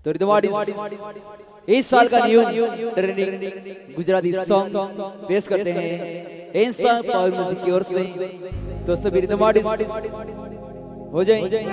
तो रिदवाड़ी इस साल का न्यू ट्रेंडिंग गुजराती सॉन्ग पेश करते हैं इंसान पावर म्यूजिक की ओर से। तो सभी रिदवाड़ी हो जाए।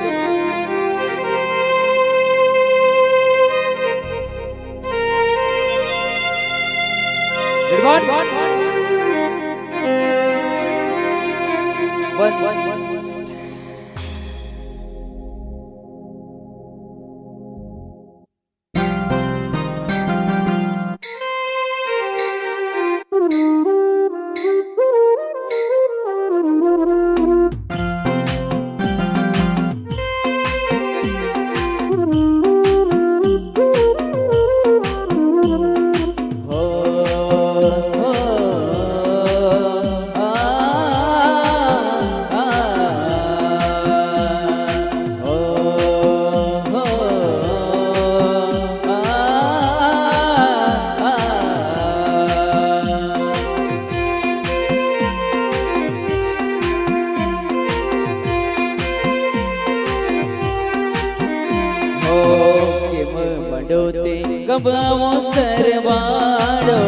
गबावो सरवाड़ो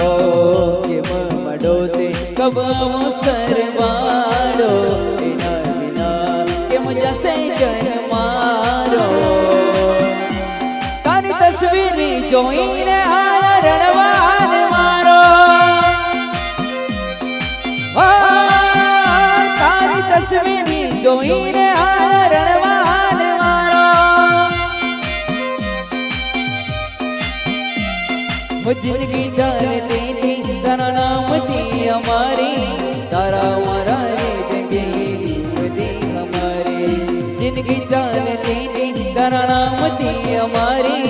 ओ के मडोते गबावो सरवाड़ो बिना बिना के मुझे से जन्मारो तारी तस्वीर जोईने आया रणवान मारो ओ तारी तस्वीर जोईने आया रणवान जिंदगी चलती थी तारा नाम थी हमारी तारा हमारा जिंदगी हमारी जिंदगी चलती थी तारा नाम थी हमारी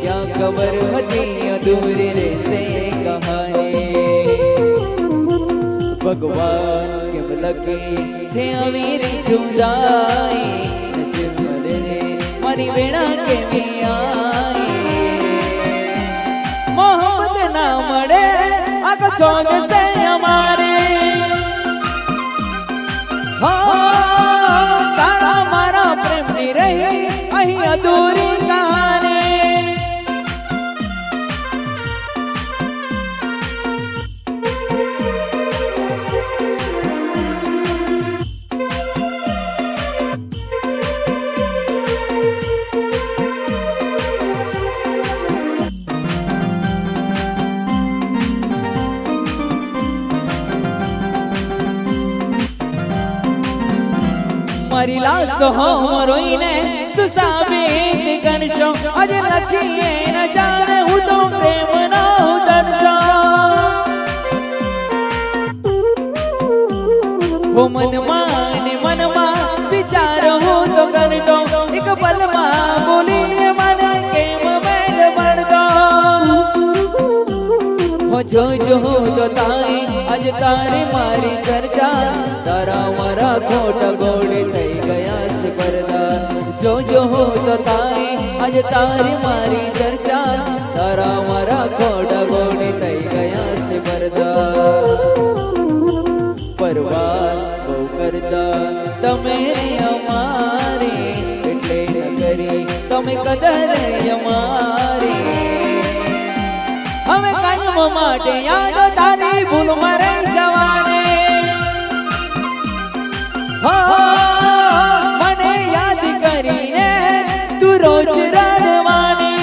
क्या खबर होती अधूरी रे से कहानी भगवान के लगे छे अमीरी जुदाई नसीब मरे मारी बेड़ा के भी मड़े आका चौक से हमारे हो तारा मारा प्रेम नहीं रही अही अधूरी कहानी मारी लाश हो रोईने सुसाबित गणशो अज लखिए न जाने हूँ तो प्रेम ना हूँ दर्शो वो मन विचार हूँ तो कर दो एक पल बोली मन के मैल भर दो हो जो हो तो ताई अज तारे मारी चर्चा तारा मारा खोट गोड़े थई गया स्पर्धा जो हो तो ताई अज तारी मारी चर्चा तारा मारा खोट गोड़े थई गया स्पर्धा परवार बो करता तमे अमारी એટલે ન કરી તમે કદર અમારી हमें कायम माटे याद तारी भूल मरे जवाने हो मने याद करीने तू रोज रड़वाने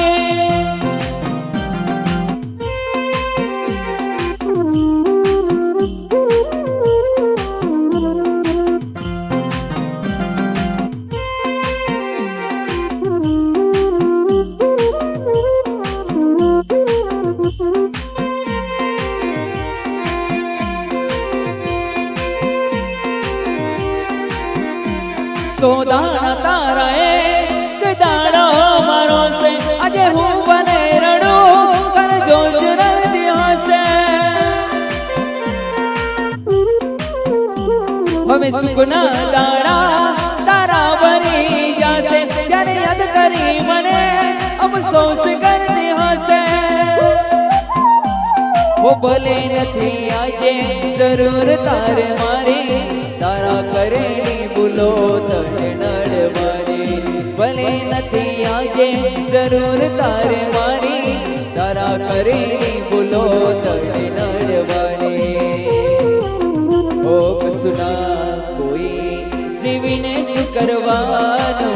सोदाना तारा एक दाड़ा मारो से अजे हूँ बने रणो कर जो जुरल दिया से हमें सुकना दाड़ा तारा बनी जासे यारे याद करी मने अब सोच कर दिया से वो भले नथी आजे जरूर तारे मारी तारा करेली बोलो तने नड़वाई નથી આજે જરૂર તારે મારી તારા કરેલી ભૂલો તને નડવાની ઓ કસુના કોઈ જીવીને શું કરવાનો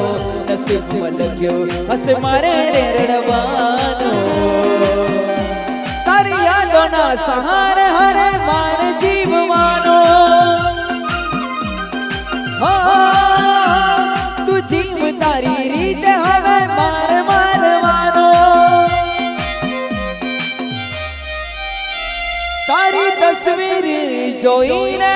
નસીબમાં લખ્યો હશે મારે રે રડવાનો તારી યાદોના સહારે હરે માર જીવવાનો તું જીવ તારી રીતે હવે માર મારવાનો તારી તસવીર જોઈને